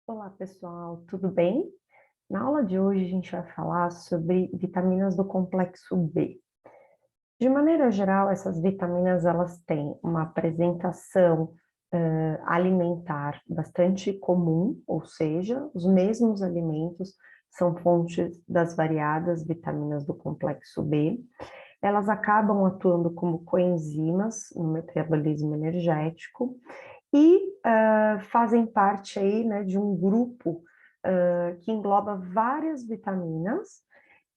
Olá, pessoal, tudo bem? Na aula de hoje a gente vai falar sobre vitaminas do complexo B. De maneira geral, essas vitaminas elas têm uma apresentação alimentar bastante comum, ou seja, os mesmos alimentos são fontes das variadas vitaminas do complexo B. Elas acabam atuando como coenzimas no metabolismo energético e fazem parte aí, né, de um grupo que engloba várias vitaminas,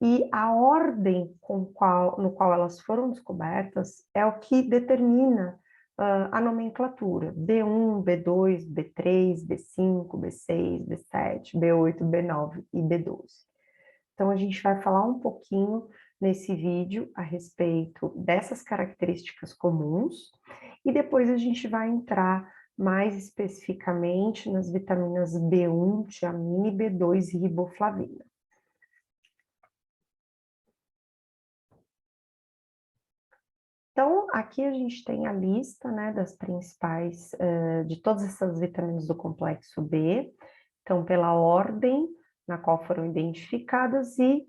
e a ordem no qual elas foram descobertas é o que determina a nomenclatura: B1, B2, B3, B5, B6, B7, B8, B9 e B12. Então, a gente vai falar um pouquinho nesse vídeo a respeito dessas características comuns, e depois a gente vai entrar mais especificamente nas vitaminas B1, tiamina, e B2 e riboflavina. Então, aqui a gente tem a lista, né, das principais, de todas essas vitaminas do complexo B, então pela ordem na qual foram identificadas e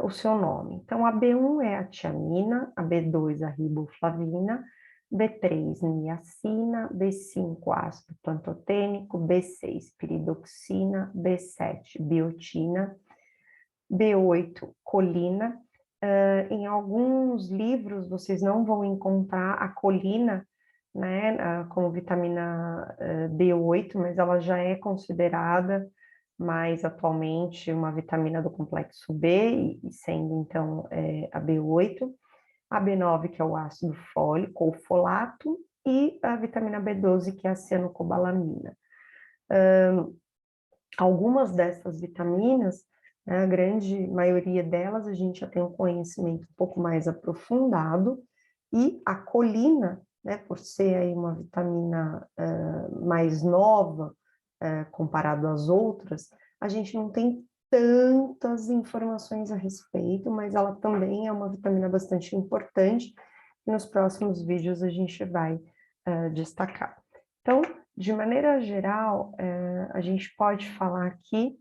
o seu nome. Então, a B1 é a tiamina, a B2 a riboflavina, B3 niacina, B5 ácido pantotênico, B6 piridoxina, B7 biotina, B8 colina. Em alguns livros vocês não vão encontrar a colina, né, como vitamina B8, mas ela já é considerada mais atualmente uma vitamina do complexo B, e sendo então a B8, a B9, que é o ácido fólico ou folato, e a vitamina B12, que é a cianocobalamina. Algumas dessas vitaminas, né, a grande maioria delas, a gente já tem um conhecimento um pouco mais aprofundado, e a colina, né, por ser aí uma vitamina mais nova, comparado às outras, a gente não tem tantas informações a respeito, mas ela também é uma vitamina bastante importante, e nos próximos vídeos a gente vai destacar. Então, de maneira geral, a gente pode falar aqui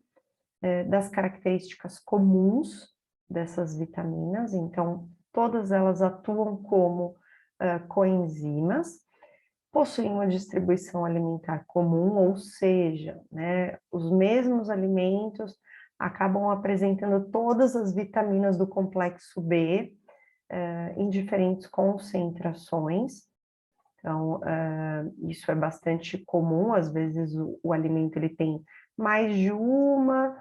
das características comuns dessas vitaminas. Então, todas elas atuam como coenzimas, possuem uma distribuição alimentar comum, ou seja, né, os mesmos alimentos acabam apresentando todas as vitaminas do complexo B em diferentes concentrações. Então, isso é bastante comum. Às vezes o alimento ele tem mais de uma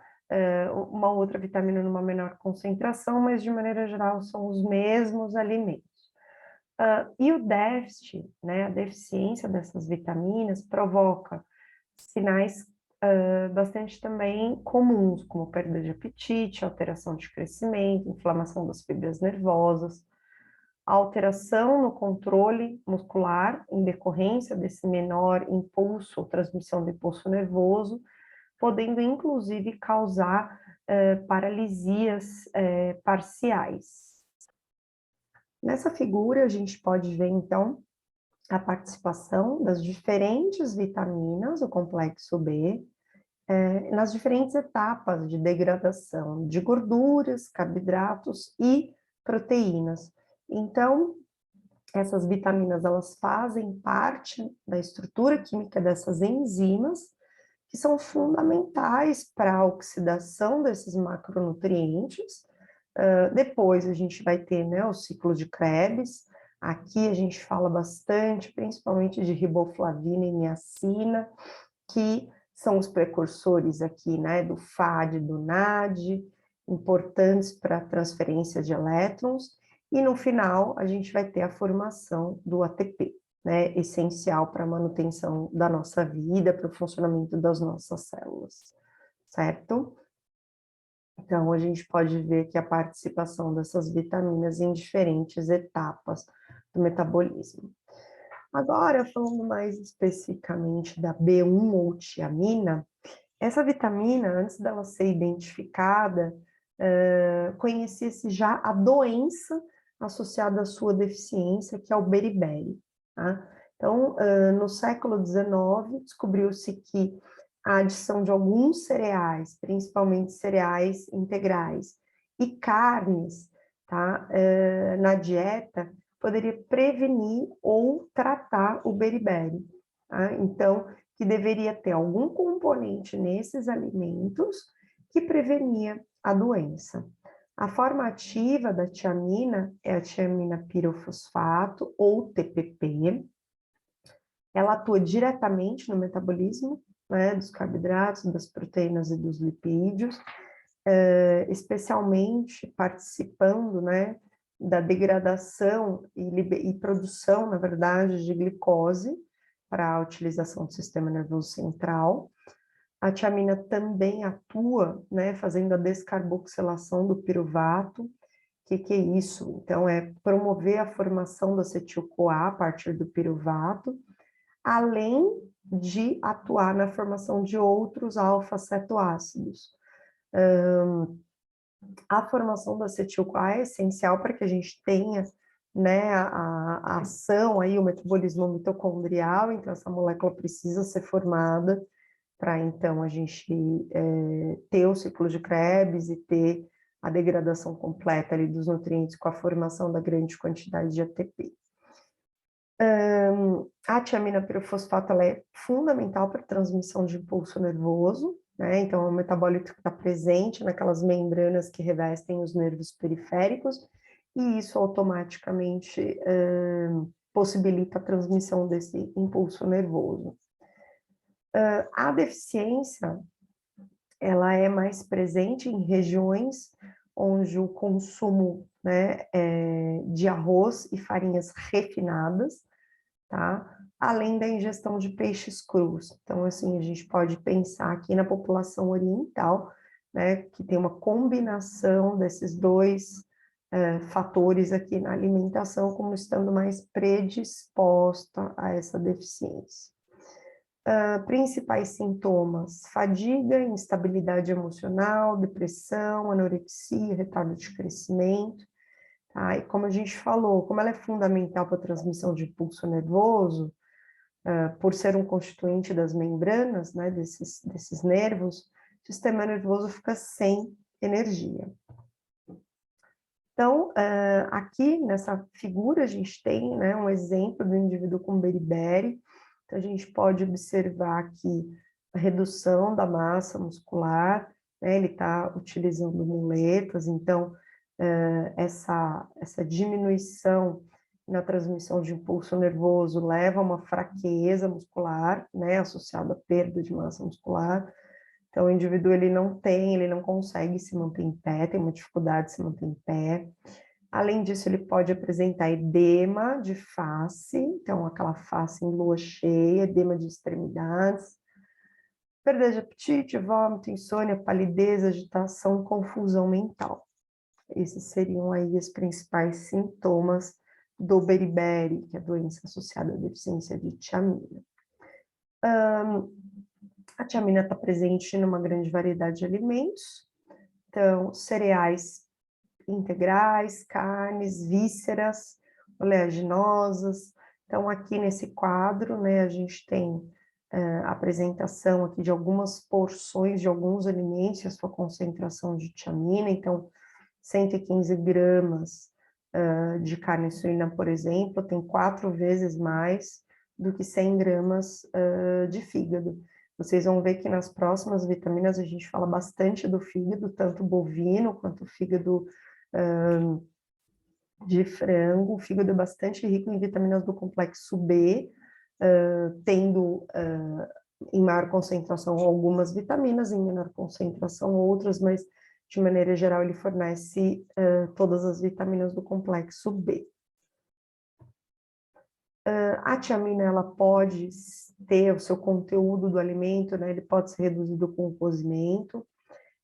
outra vitamina numa menor concentração, mas de maneira geral são os mesmos alimentos. E o déficit, né, a deficiência dessas vitaminas provoca sinais bastante também comuns, como perda de apetite, alteração de crescimento, inflamação das fibras nervosas, alteração no controle muscular em decorrência desse menor impulso ou transmissão do impulso nervoso, podendo inclusive causar paralisias parciais. Nessa figura a gente pode ver então a participação das diferentes vitaminas do complexo B nas diferentes etapas de degradação de gorduras, carboidratos e proteínas. Então, essas vitaminas, elas fazem parte da estrutura química dessas enzimas, que são fundamentais para a oxidação desses macronutrientes. Depois a gente vai ter, né, o ciclo de Krebs. Aqui a gente fala bastante, principalmente de riboflavina e niacina, que são os precursores aqui, né, do FAD, do NAD, importantes para a transferência de elétrons. E no final, a gente vai ter a formação do ATP, né, essencial para a manutenção da nossa vida, para o funcionamento das nossas células, certo? Então, a gente pode ver que a participação dessas vitaminas em diferentes etapas do metabolismo. Agora, falando mais especificamente da B1 ou tiamina, essa vitamina, antes dela ser identificada, conhecia-se já a doença associada à sua deficiência, que é o beriberi, tá? Então, no século XIX, descobriu-se que a adição de alguns cereais, principalmente cereais integrais, e carnes, tá, na dieta, poderia prevenir ou tratar o beriberi. Tá? Então, que deveria ter algum componente nesses alimentos que prevenia a doença. A forma ativa da tiamina é a tiamina pirofosfato, ou TPP. Ela atua diretamente no metabolismo, né, dos carboidratos, das proteínas e dos lipídios, especialmente participando, né, da degradação e produção, na verdade, de glicose para a utilização do sistema nervoso central. A tiamina também atua, né, fazendo a descarboxilação do piruvato. O que é isso? Então, é promover a formação do acetil-CoA a partir do piruvato, além de atuar na formação de outros alfa-cetoácidos. A formação do acetil-CoA é essencial para que a gente tenha, né, a ação, aí, o metabolismo mitocondrial, então essa molécula precisa ser formada para, então, a gente ter o ciclo de Krebs e ter a degradação completa ali dos nutrientes com a formação da grande quantidade de ATP. A tiamina pirofosfato ela é fundamental para a transmissão de impulso nervoso, né? Então, é um metabólito que está presente naquelas membranas que revestem os nervos periféricos, e isso automaticamente possibilita a transmissão desse impulso nervoso. A deficiência, ela é mais presente em regiões onde o consumo, né, de arroz e farinhas refinadas, tá? Além da ingestão de peixes crus. Então, assim, a gente pode pensar aqui na população oriental, né, que tem uma combinação desses dois fatores aqui na alimentação, como estando mais predisposta a essa deficiência. Principais sintomas: fadiga, instabilidade emocional, depressão, anorexia, retardo de crescimento. Tá? E como a gente falou, como ela é fundamental para a transmissão de impulso nervoso, por ser um constituinte das membranas, né, desses nervos, o sistema nervoso fica sem energia. Então, aqui nessa figura a gente tem, né, um exemplo do indivíduo com beriberi. Então, a gente pode observar aqui a redução da massa muscular, né, ele está utilizando muletas, então, essa diminuição na transmissão de impulso nervoso leva a uma fraqueza muscular, né, associada à perda de massa muscular. Então, o indivíduo ele não consegue se manter em pé, tem uma dificuldade de se manter em pé. Além disso, ele pode apresentar edema de face, então aquela face em lua cheia, edema de extremidades, perda de apetite, vômito, insônia, palidez, agitação, confusão mental. Esses seriam aí os principais sintomas do beriberi, que é a doença associada à deficiência de tiamina. A tiamina está presente numa grande variedade de alimentos, então cereais integrais, carnes, vísceras, oleaginosas. Então, aqui nesse quadro, né, a gente tem a apresentação aqui de algumas porções de alguns alimentos e a sua concentração de tiamina. Então, 115 gramas de carne suína, por exemplo, tem 4 vezes mais do que 100 gramas de fígado. Vocês vão ver que nas próximas vitaminas a gente fala bastante do fígado, tanto bovino quanto fígado de frango. O fígado é bastante rico em vitaminas do complexo B, tendo em maior concentração algumas vitaminas, em menor concentração outras, mas de maneira geral ele fornece todas as vitaminas do complexo B. A tiamina ela pode ter o seu conteúdo do alimento, né, ele pode ser reduzido com o cozimento.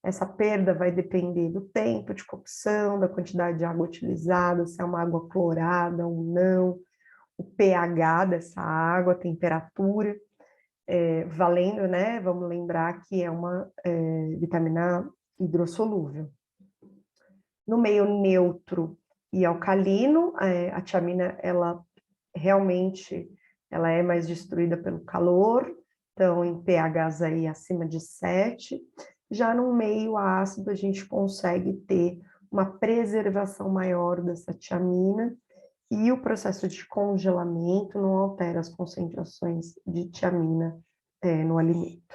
Essa perda vai depender do tempo de cocção, da quantidade de água utilizada, se é uma água clorada ou não, o pH dessa água, a temperatura, valendo, né? Vamos lembrar que é uma vitamina hidrossolúvel. No meio neutro e alcalino, a tiamina, ela realmente ela é mais destruída pelo calor, estão em pHs aí acima de 7. Já no meio ácido, a gente consegue ter uma preservação maior dessa tiamina, e o processo de congelamento não altera as concentrações de tiamina no alimento.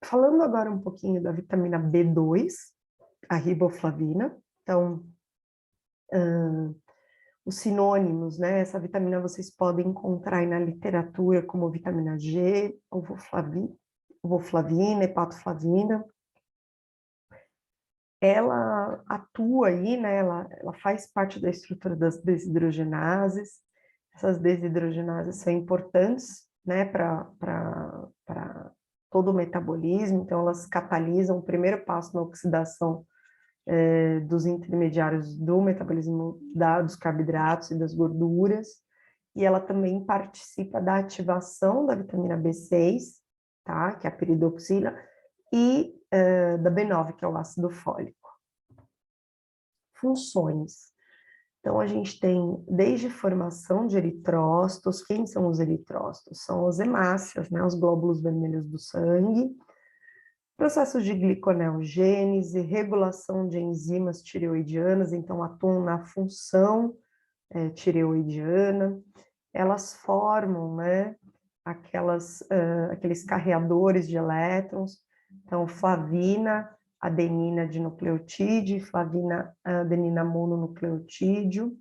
Falando agora um pouquinho da vitamina B2, a riboflavina. Então, os sinônimos, né? Essa vitamina vocês podem encontrar aí na literatura como vitamina G, ovoflavina, hepatoflavina. Ela atua aí, né? Ela faz parte da estrutura das desidrogenases. Essas desidrogenases são importantes, né, para todo o metabolismo, então elas catalisam o primeiro passo na oxidação dos intermediários do metabolismo dos carboidratos e das gorduras, e ela também participa da ativação da vitamina B6, tá, que é a piridoxina, e da B9, que é o ácido fólico. Funções. Então, a gente tem desde formação de eritrócitos. Quem são os eritrócitos? São as hemácias, né, os glóbulos vermelhos do sangue. Processos de gliconeogênese, regulação de enzimas tireoidianas, então atuam na função tireoidiana. Elas formam, né, aqueles carreadores de elétrons, então flavina, adenina de nucleotídeo, flavina, adenina mononucleotídeo,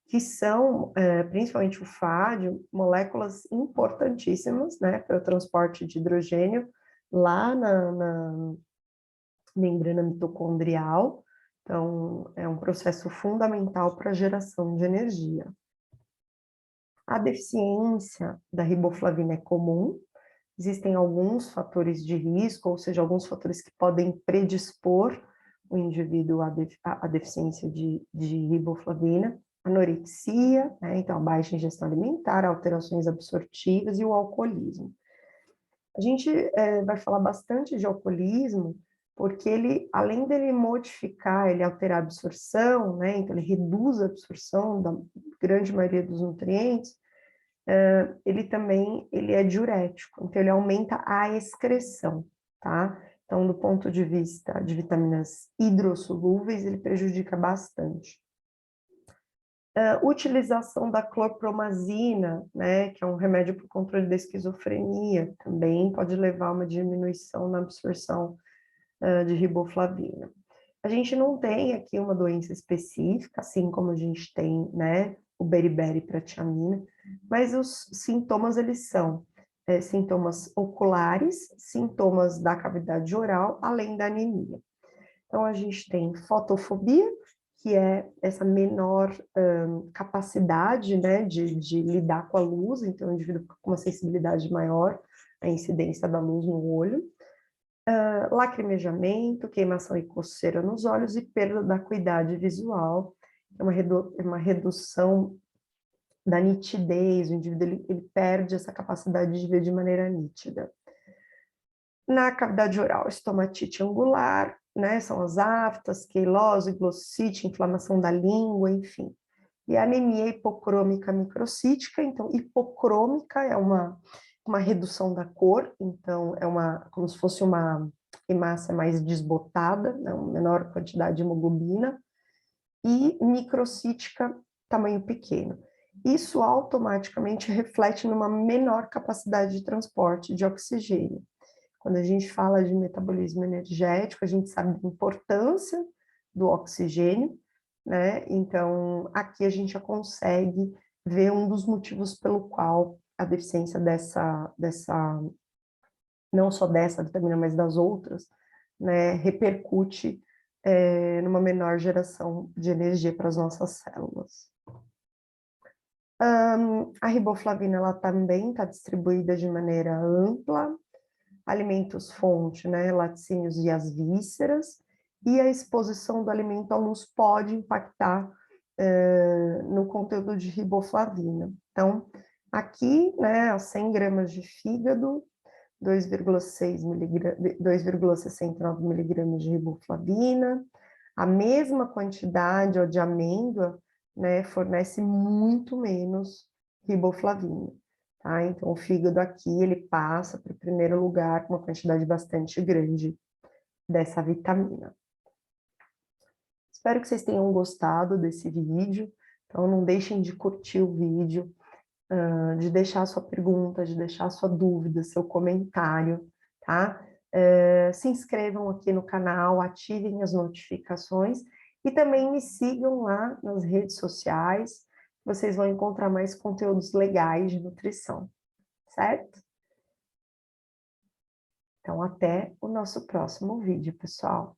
que são, principalmente o fádio, moléculas importantíssimas, né, para o transporte de hidrogênio lá na membrana mitocondrial. Então, é um processo fundamental para a geração de energia. A deficiência da riboflavina é comum. Existem alguns fatores de risco, ou seja, alguns fatores que podem predispor o indivíduo à deficiência de riboflavina. Anorexia, né? Então a baixa ingestão alimentar, alterações absortivas e o alcoolismo. A gente vai falar bastante de alcoolismo, porque ele, além dele modificar, ele alterar a absorção, né? Então ele reduz a absorção da grande maioria dos nutrientes, ele é diurético, então ele aumenta a excreção, tá? Então, do ponto de vista de vitaminas hidrossolúveis, ele prejudica bastante. Utilização da clorpromazina, né, que é um remédio para o controle da esquizofrenia, também pode levar a uma diminuição na absorção de riboflavina. A gente não tem aqui uma doença específica, assim como a gente tem, né, o beriberi para tiamina, mas os sintomas, eles são sintomas oculares, sintomas da cavidade oral, além da anemia. Então, a gente tem fotofobia, que é essa menor capacidade, né, de lidar com a luz, então o indivíduo fica com uma sensibilidade maior à incidência da luz no olho. Lacrimejamento, queimação e coceira nos olhos e perda da acuidade visual, é uma redução da nitidez, o indivíduo ele perde essa capacidade de ver de maneira nítida. Na cavidade oral, estomatite angular, né, são as aftas, queilose, glossite, inflamação da língua, enfim. E a anemia hipocrômica microcítica, então hipocrômica é uma redução da cor, então é como se fosse uma hemácia mais desbotada, né, uma menor quantidade de hemoglobina, e microcítica, tamanho pequeno. Isso automaticamente reflete numa menor capacidade de transporte de oxigênio. Quando a gente fala de metabolismo energético, a gente sabe da importância do oxigênio, né? Então, aqui a gente já consegue ver um dos motivos pelo qual a deficiência não só dessa vitamina, mas das outras, né, repercute numa menor geração de energia para as nossas células. A riboflavina, ela também está distribuída de maneira ampla, alimentos fonte, né, laticínios e as vísceras, e a exposição do alimento à luz pode impactar no conteúdo de riboflavina. Então, aqui, né, 100 gramas de fígado, 2,69 miligramas de riboflavina, a mesma quantidade de amêndoa, né, fornece muito menos riboflavina. tá? Então, o fígado aqui, ele passa para o primeiro lugar com uma quantidade bastante grande dessa vitamina. Espero que vocês tenham gostado desse vídeo, então não deixem de curtir o vídeo, de deixar a sua pergunta, de deixar a sua dúvida, seu comentário, tá? Se inscrevam aqui no canal, ativem as notificações e também me sigam lá nas redes sociais, vocês vão encontrar mais conteúdos legais de nutrição, certo? Então, até o nosso próximo vídeo, pessoal.